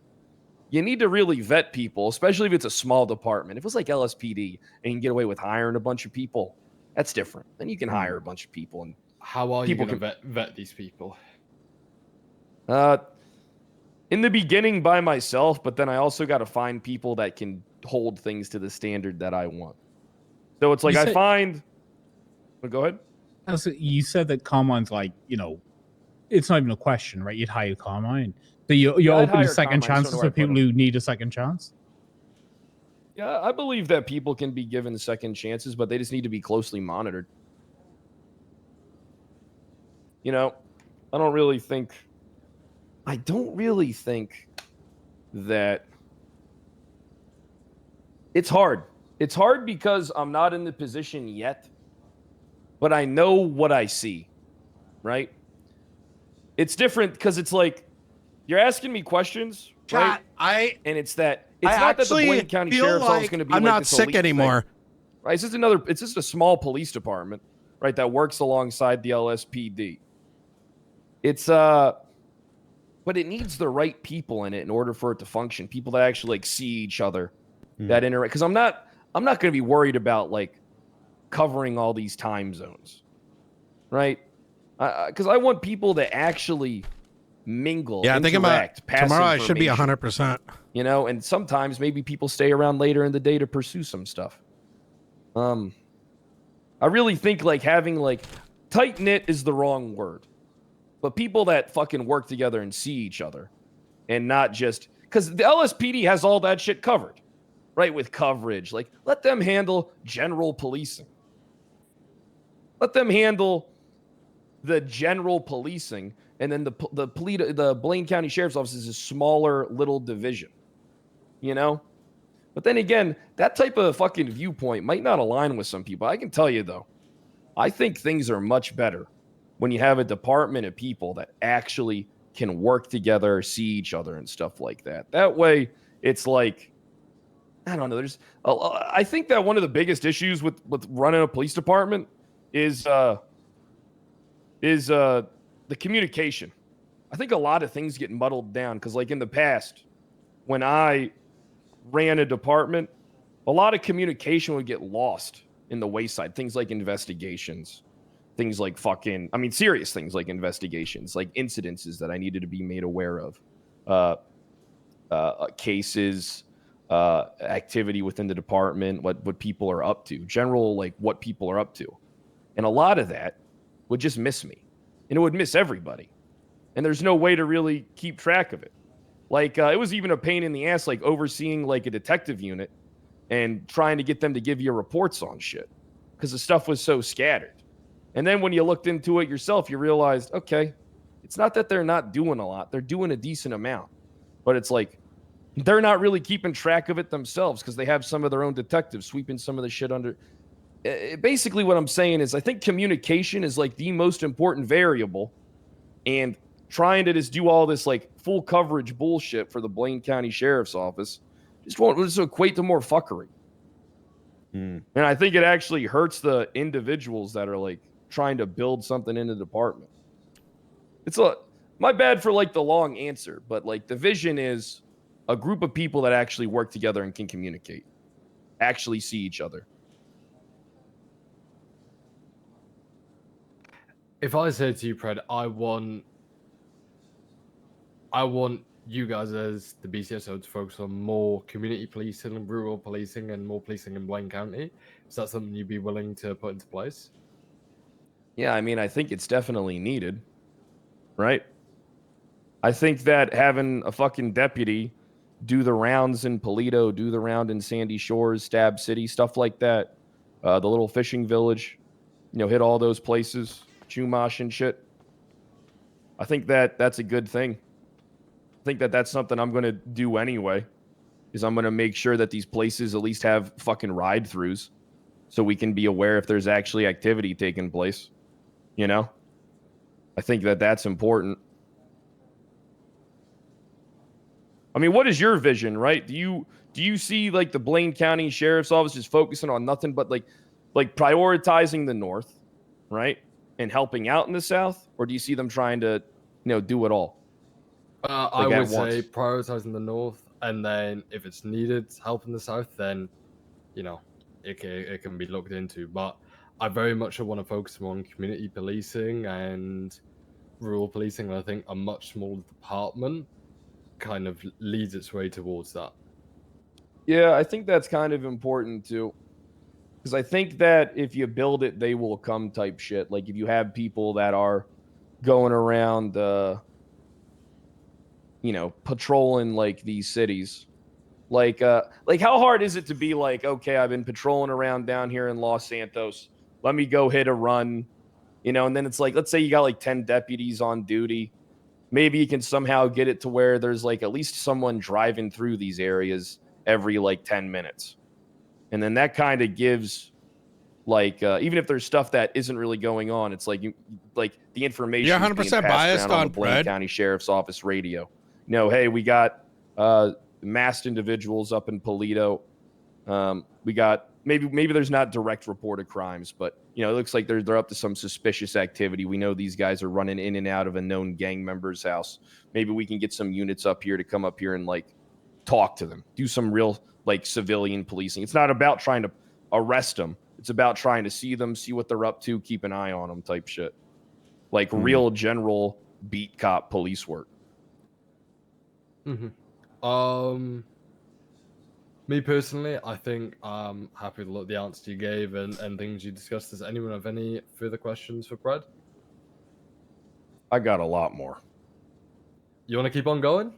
You need to really vet people, especially if it's a small department. If it was like LSPD and you can get away with hiring a bunch of people, that's different. Then you can hire a bunch of people. And how are you going to vet these people? In the beginning by myself, but then I also got to find people that can hold things to the standard that I want. So it's like Go ahead. You said that Carmine's like, it's not even a question, right? You'd hire Carmine. So you're open to second chances for people who need a second chance? Yeah, I believe that people can be given second chances, but they just need to be closely monitored. I don't really think that it's hard. It's hard because I'm not in the position yet, but I know what I see, right? It's different because it's like you're asking me questions, right? And it's not that the Blaine County Sheriff's Office is going to be I'm like not this sick elite anymore. thing, right? It's just a small police department, right? That works alongside the LSPD. But it needs the right people in it in order for it to function. People that actually see each other, that interact. Because I'm not going to be worried about covering all these time zones, right? Because I want people to actually mingle, interact, pass tomorrow I should be information, 100%. and sometimes maybe people stay around later in the day to pursue some stuff. I really think having tight knit is the wrong word, but people that fucking work together and see each other, and not just because the LSPD has all that shit covered, right? With coverage, let them handle general policing. Let them handle the general policing, and then the Blaine County Sheriff's Office is a smaller little division, But then again, that type of fucking viewpoint might not align with some people. I can tell you though, I think things are much better when you have a department of people that actually can work together, see each other, and stuff like that. That way, it's I don't know. I think that one of the biggest issues with running a police department is the communication. I think a lot of things get muddled down because, in the past, when I ran a department, a lot of communication would get lost in the wayside. Things like investigations, things like serious things like investigations, like incidences that I needed to be made aware of, cases, activity within the department, what people are up to, general what people are up to. And a lot of that would just miss me. And it would miss everybody. And there's no way to really keep track of it. It was even a pain in the ass, overseeing a detective unit and trying to get them to give you reports on shit because the stuff was so scattered. And then when you looked into it yourself, you realized, okay, it's not that they're not doing a lot. They're doing a decent amount. But it's they're not really keeping track of it themselves because they have some of their own detectives sweeping some of the shit under. Basically, what I'm saying is I think communication is the most important variable, and trying to just do all this full coverage bullshit for the Blaine County Sheriff's Office just equate to more fuckery. And I think it actually hurts the individuals that are trying to build something in the department. It's my bad for the long answer, but the vision is a group of people that actually work together and can communicate, actually see each other. If I said to you, Pred, I want you guys as the BCSO to focus on more community policing and rural policing and more policing in Blaine County. Is that something you'd be willing to put into place? Yeah, I think it's definitely needed, right? I think that having a fucking deputy do the rounds in Paleto, do the round in Sandy Shores, Stab City, stuff like that, the little fishing village, hit all those places, Chumash and shit. I think that's a good thing. I think that's something I'm going to do anyway, is I'm going to make sure that these places at least have fucking ride-throughs so we can be aware if there's actually activity taking place, I think that's important. What is your vision, right? Do you see the Blaine County Sheriff's Office just focusing on nothing but like prioritizing the North, right? and helping out in the South, or do you see them trying to, do it all? I would say prioritizing the North, and then if it's needed help in the South, then it can be looked into. But I very much want to focus more on community policing and rural policing. And I think a much smaller department kind of leads its way towards that. Yeah, I think that's kind of important too. Because I think that if you build it, they will come type shit. Like if you have people that are going around, patrolling like these cities, like how hard is it to be like, okay, I've been patrolling around down here in Los Santos. Let me go hit a run, and then it's like, let's say you got like 10 deputies on duty. Maybe you can somehow get it to where there's like at least someone driving through these areas every like 10 minutes. And then that kind of gives, like, even if there's stuff that isn't really going on, it's like the information. You're 100% biased on the Blaine County Sheriff's Office radio. Hey, we got masked individuals up in Polito. We got maybe there's not direct reported crimes, but it looks like they're up to some suspicious activity. We know these guys are running in and out of a known gang member's house. Maybe we can get some units up here to come up here and like talk to them, do some real like civilian policing. It's not about trying to arrest them. It's about trying to see them, see what they're up to, keep an eye on them type shit. Like real general beat cop police work. Me personally, I think I'm happy with the answer you gave and things you discussed. Does anyone have any further questions for Brad? I got a lot more. You want to keep on going?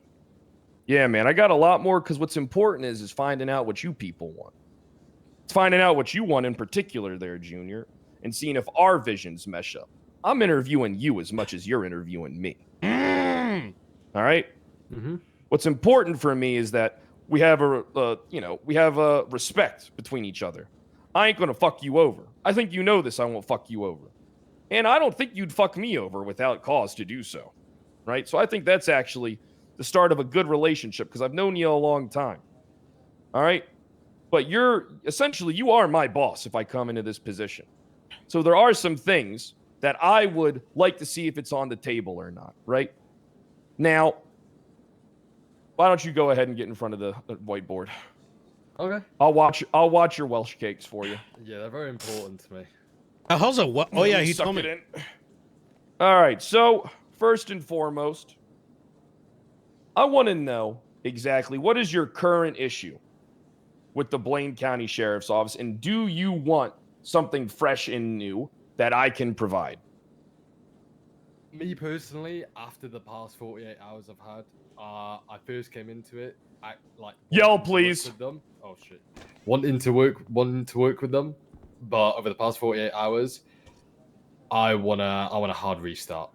Yeah, man, I got a lot more because what's important is finding out what you people want. It's finding out what you want in particular there, Junior, and seeing if our visions mesh up. I'm interviewing you as much as you're interviewing me. All right? What's important for me is that we have a respect between each other. I ain't gonna fuck you over. I think you know this. I won't fuck you over, and I don't think you'd fuck me over without cause to do so, right? So I think that's actually the start of a good relationship because I've known you a long time. All right, but you are my boss if I come into this position. So there are some things that I would like to see if it's on the table or not, right? Now, why don't you go ahead and get in front of the whiteboard? Okay. I'll watch your Welsh cakes for you. Yeah, they're very important to me. How's a what? Oh yeah, he told me. All right. So first and foremost, I want to know exactly what is your current issue with the Blaine County Sheriff's Office, and do you want something fresh and new that I can provide? Me personally, after the past 48 hours I've had, I first came into it. Yell, please. With them. Oh shit! Wanting to work with them, but over the past 48 hours, I want a hard restart.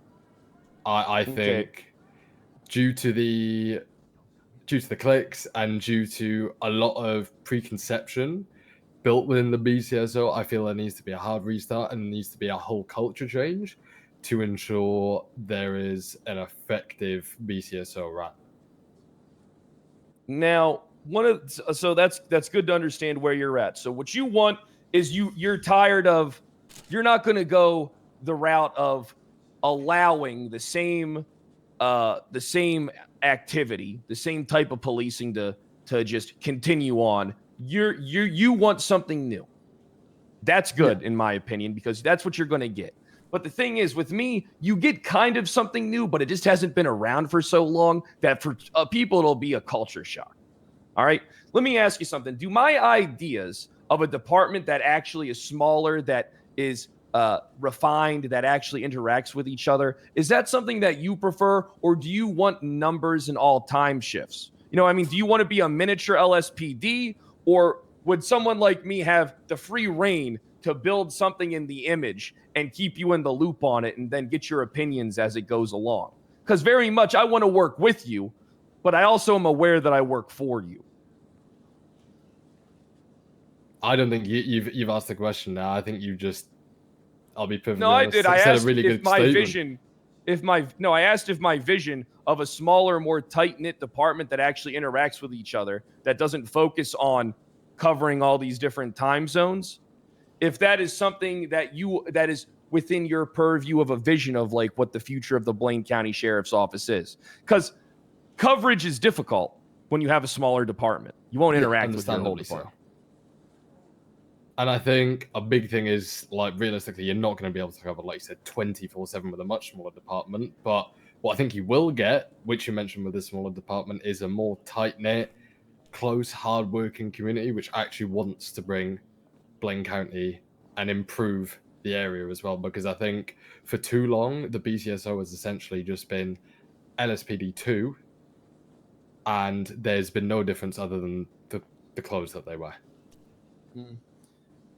I think due to the clicks and due to a lot of preconception built within the BCSO, I feel there needs to be a hard restart and there needs to be a whole culture change to ensure there is an effective BCSO run. Now, so that's good to understand where you're at. So what you want is you're tired of, you're not going to go the route of allowing the same activity, the same type of policing to just continue on. You want something new. That's good in my opinion, because that's what you're going to get. But the thing is, with me, you get kind of something new, but it just hasn't been around for so long that for people, it'll be a culture shock. All right? Let me ask you something. Do my ideas of a department that actually is smaller, that is refined, that actually interacts with each other, is that something that you prefer, or do you want numbers and all time shifts? Do you want to be a miniature LSPD, or would someone like me have the free reign to build something in the image and keep you in the loop on it and then get your opinions as it goes along? Because very much I want to work with you, but I also am aware that I work for you. I don't think you've asked the question now. I think you just, I'll be perfectly honest. I did. I asked really if my vision, I asked if my vision of a smaller, more tight-knit department that actually interacts with each other, that doesn't focus on covering all these different time zones, if that is something that is within your purview of a vision of like what the future of the Blaine County Sheriff's Office is. Because coverage is difficult when you have a smaller department. You won't interact with your whole department. And I think a big thing is, like, realistically, you're not going to be able to cover, like you said, 24/7 with a much smaller department. But what I think you will get, which you mentioned with a smaller department, is a more tight-knit, close, hard-working community, which actually wants to bring Blaine County and improve the area as well. Because I think for too long, the BCSO has essentially just been LSPD 2, and there's been no difference other than the clothes that they wear.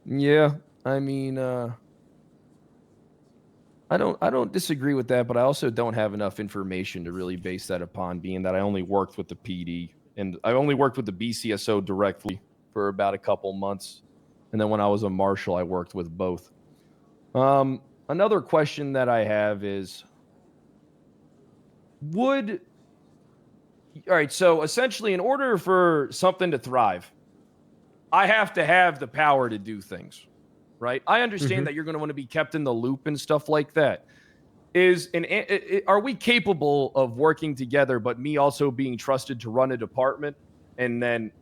Yeah, I mean, I don't disagree with that, but I also don't have enough information to really base that upon, being that I only worked with the PD and I only worked with the BCSO directly for about a couple months. And then when I was a marshal, I worked with both. Another question that I have is, all right, so essentially in order for something to thrive, I have to have the power to do things, right? I understand that you're going to want to be kept in the loop and stuff like that. Are we capable of working together, but me also being trusted to run a department and then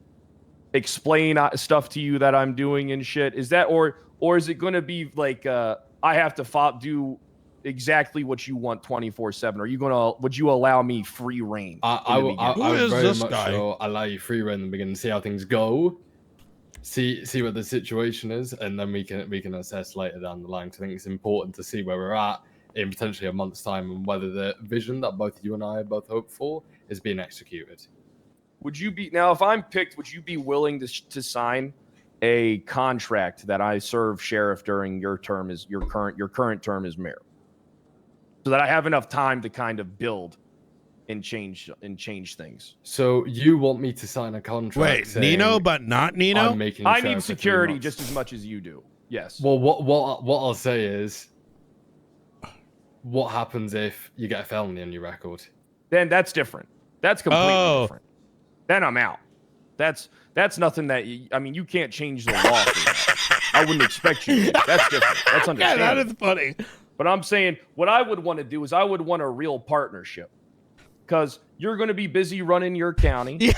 explain stuff to you that I'm doing and shit? Is that, or is it going to be like I have to do exactly what you want 24/7? Would you allow me free reign? I would very much so allow you free reign in the beginning, see how things go. See what the situation is, and then we can assess later down the line. Because I think it's important to see where we're at in potentially a month's time, and whether the vision that both you and I both hope for is being executed. Would you be, now if I'm picked, would you be willing to sign a contract that I serve sheriff during your term as your current term as mayor, so that I have enough time to kind of build and change things? So you want me to sign a contract? Wait, Nino, but not Nino? I need security just as much as you do. Yes. Well, what I'll say is, what happens if you get a felony on your record? Then that's different. That's completely different. Then I'm out. That's nothing that you can't change the law for that. I wouldn't expect you to. That's different. That's understandable. Yeah, that is funny. But I'm saying what I would want to do is I would want a real partnership. Because you're going to be busy running your county.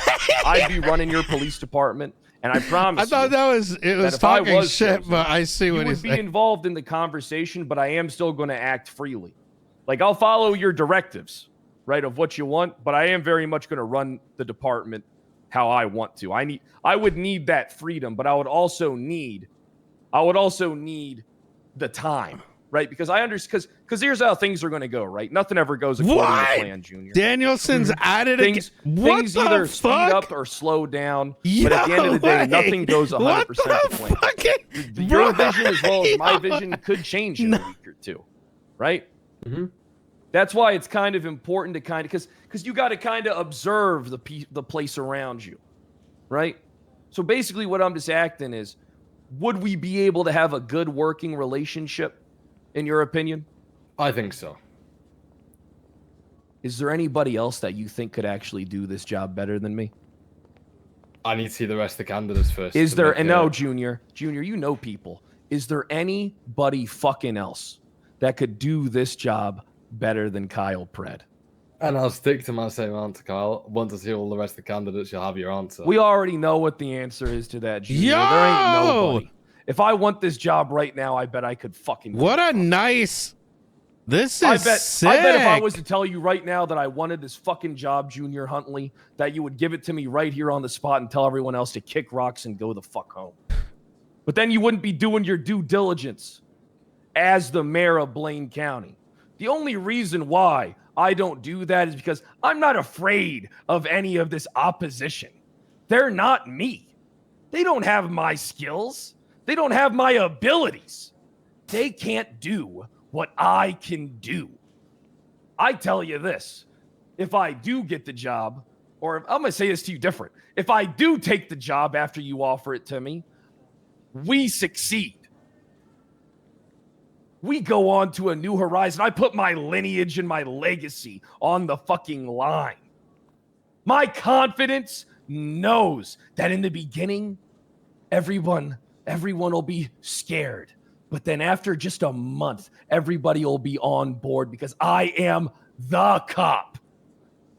I'd be running your police department. And I promise I thought that was talking shit, chosen, but I see what he's saying. You would be involved in the conversation, but I am still going to act freely. Like, I'll follow your directives, right, of what you want, but I am very much going to run the department how I want to. I would need that freedom, but I would also need the time. Right, because I understand. Because here's how things are going to go. Right, nothing ever goes according to plan, Junior. Danielson's added things either speed up or slow down. But at the end of the day, nothing goes 100% to plan. Your vision as well as my vision could change in a week or two. Right. That's why it's kind of important to because you got to kind of observe the place around you. Right. So basically, what I'm just acting is, would we be able to have a good working relationship? In your opinion? I think so. Is there anybody else that you think could actually do this job better than me? I need to see the rest of the candidates first. Is there, and no, Junior, you know people. Is there anybody fucking else that could do this job better than Kyle Pred? And I'll stick to my same answer, Kyle. Once I see all the rest of the candidates, you'll have your answer. We already know what the answer is to that, Junior. There ain't nobody. If I want this job right now, I bet I could fucking. What a nice. This is sick. I bet if I was to tell you right now that I wanted this fucking job, Junior Huntley, that you would give it to me right here on the spot and tell everyone else to kick rocks and go the fuck home. But then you wouldn't be doing your due diligence as the mayor of Blaine County. The only reason why I don't do that is because I'm not afraid of any of this opposition. They're not me. They don't have my skills. They don't have my abilities. They can't do what I can do. I tell you this, if I do get the job, or I'm going to say this to you different. If I do take the job after you offer it to me, we succeed. We go on to a new horizon. I put my lineage and my legacy on the fucking line. My confidence knows that in the beginning, everyone will be scared But then after just a month, everybody will be on board because I am the cop.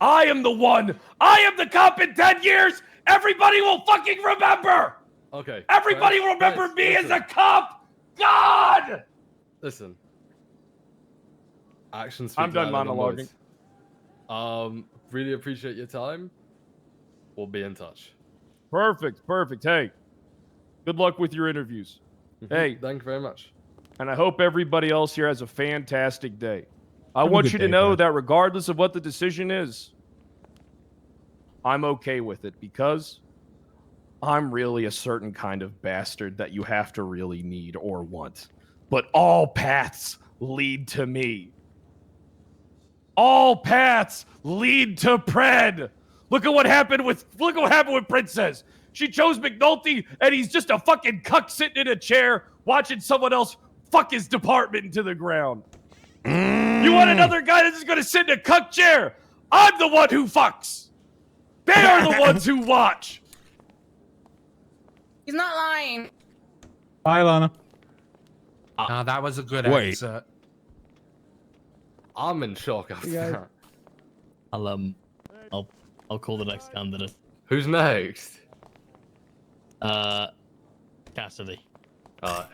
I am the one. I am the cop in 10 years. Everybody will fucking remember. Okay. Everybody will remember me as a cop. God. Listen. Actions. I'm done monologuing. Really appreciate your time. We'll be in touch. Perfect. Hey, good luck with your interviews. Hey, thank you very much. And I hope everybody else here has a fantastic day. I want you to know that regardless of what the decision is, I'm okay with it because I'm really a certain kind of bastard that you have to really need or want. But all paths lead to me. All paths lead to Pred. Look at what happened with Princess. She chose McNulty, and he's just a fucking cuck sitting in a chair watching someone else fuck his department into the ground. You want another guy that's just gonna sit in a cuck chair? I'm the one who fucks. They are the ones who watch. He's not lying. Bye, Lana. That was a good exit. I'm in shock after that. I'll call the next candidate. Who's next? Cassidy. Oh,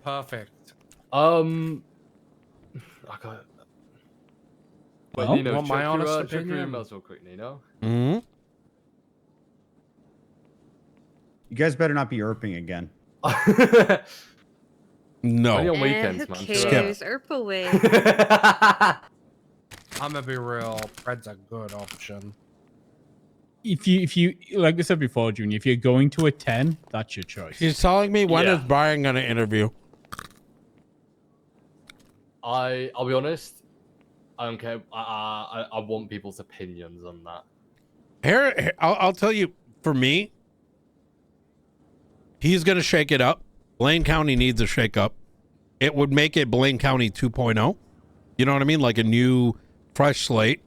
perfect. I got. Wait, Well, Nino, want my honest check your opinion? emails real quick, Nino. Mm-hmm. You guys better not be erping again. No. Only on weekends, who man. cares? Erp away. I'm gonna be real. Fred's a good option. If you like I said before, Junior, if you're going to a 10, that's your choice. He's telling me when is Brian going to interview? I'll be honest. I don't care. I want people's opinions on that. Here, I'll tell you. For me, he's going to shake it up. Blaine County needs a shake up. It would make it Blaine County 2.0. You know what I mean? Like a new, fresh slate.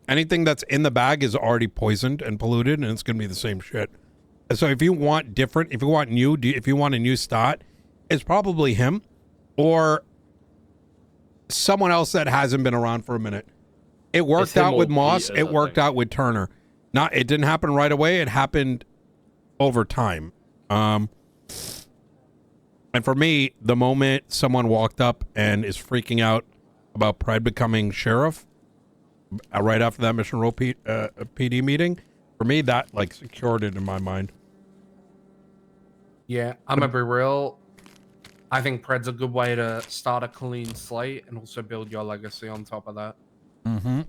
Anything that's in the bag is already poisoned and polluted, and it's going to be the same shit. And so if you want different, if you want new, if you want a new start, it's probably him or someone else that hasn't been around for a minute. It worked out with Moss. It worked out with Turner. It didn't happen right away. It happened over time. And for me, the moment someone walked up and is freaking out about Pred becoming sheriff, right after that Mission Row PD meeting, for me, that like secured it in my mind. Yeah, I'm gonna be real. I think Pred's a good way to start a clean slate and also build your legacy on top of that. Mm-hmm.